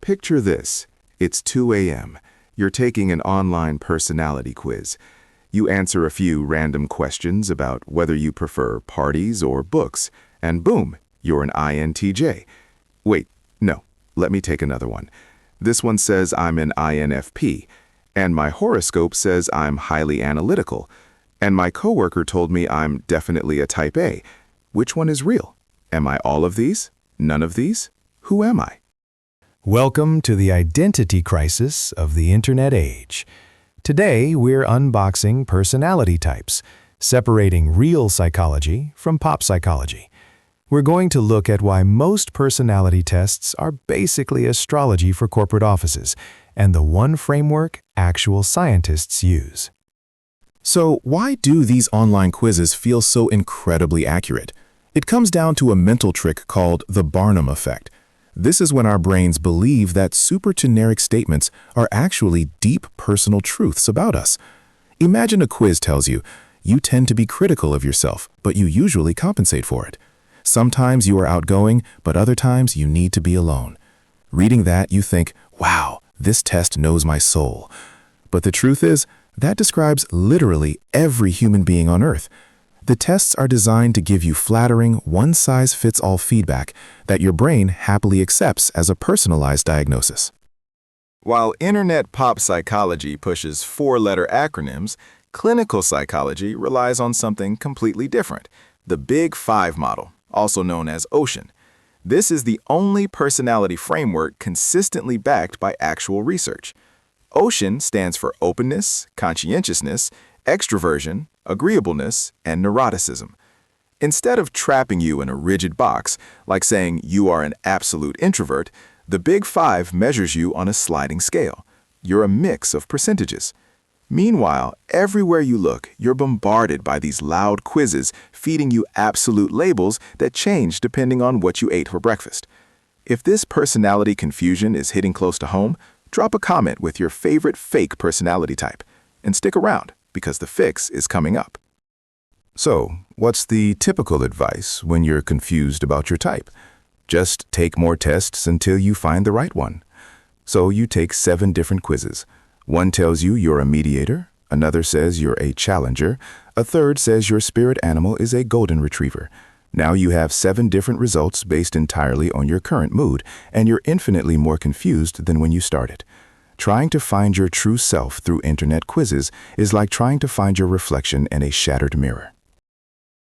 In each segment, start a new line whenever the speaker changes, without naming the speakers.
Picture this. It's 2 a.m. You're taking an online personality quiz. You answer a few random questions about whether you prefer parties or books, and boom, you're an INTJ. Wait, no, let me take another one. This one says I'm an INFP, and my horoscope says I'm highly analytical, and my coworker told me I'm definitely a type A. Which one is real? Am I all of these? None of these? Who am I?
Welcome to the identity crisis of the internet age. Today, we're unboxing personality types, separating real psychology from pop psychology. We're going to look at why most personality tests are basically astrology for corporate offices, and the one framework actual scientists use.
So why do these online quizzes feel so incredibly accurate? It comes down to a mental trick called the Barnum Effect. This is when our brains believe that super generic statements are actually deep personal truths about us. Imagine a quiz tells you, you tend to be critical of yourself, but you usually compensate for it. Sometimes you are outgoing, but other times you need to be alone. Reading that, you think, wow, this test knows my soul. But the truth is, that describes literally every human being on Earth. The tests are designed to give you flattering, one-size-fits-all feedback that your brain happily accepts as a personalized diagnosis.
While internet pop psychology pushes four-letter acronyms, clinical psychology relies on something completely different, the Big Five model, also known as OCEAN. This is the only personality framework consistently backed by actual research. OCEAN stands for openness, conscientiousness, extroversion, agreeableness, and neuroticism. Instead of trapping you in a rigid box, like saying you are an absolute introvert, the Big Five measures you on a sliding scale. You're a mix of percentages. Meanwhile, everywhere you look, you're bombarded by these loud quizzes feeding you absolute labels that change depending on what you ate for breakfast. If this personality confusion is hitting close to home, drop a comment with your favorite fake personality type, and stick around because the fix is coming up.
So, what's the typical advice when you're confused about your type? Just take more tests until you find the right one. So you take 7 different quizzes. One tells you you're a mediator, another says you're a challenger, a third says your spirit animal is a golden retriever. Now you have 7 different results based entirely on your current mood, and you're infinitely more confused than when you started. Trying to find your true self through internet quizzes is like trying to find your reflection in a shattered mirror.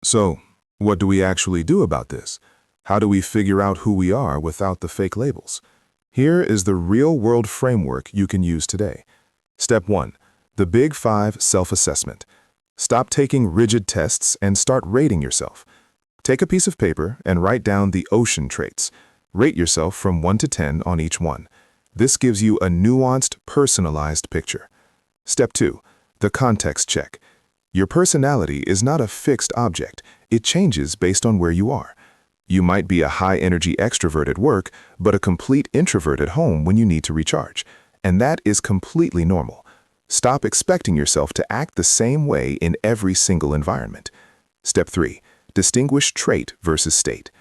So, what do we actually do about this? How do we figure out who we are without the fake labels? Here is the real-world framework you can use today. Step 1. The Big Five self-assessment. Stop taking rigid tests and start rating yourself. Take a piece of paper and write down the OCEAN traits. Rate yourself from 1 to 10 on each one. This gives you a nuanced, personalized picture. Step 2. The context check. Your personality is not a fixed object. It changes based on where you are. You might be a high-energy extrovert at work, but a complete introvert at home when you need to recharge. And that is completely normal. Stop expecting yourself to act the same way in every single environment. Step 3. Distinguish trait versus state.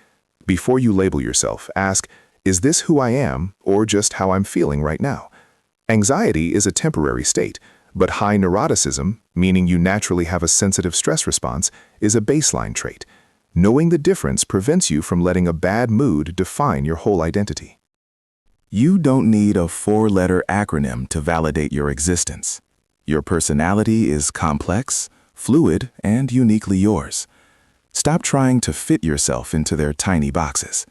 Before you label yourself, ask, is this who I am or just how I'm feeling right now? Anxiety is a temporary state, but high neuroticism, meaning you naturally have a sensitive stress response, is a baseline trait. Knowing the difference prevents you from letting a bad mood define your whole identity.
You don't need a 4-letter acronym to validate your existence. Your personality is complex, fluid, and uniquely yours. Stop trying to fit yourself into their tiny boxes.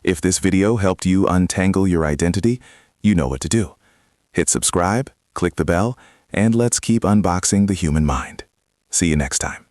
If this video helped you untangle your identity, you know what to do. Hit subscribe, click the bell, and let's keep unboxing the human mind. See you next time.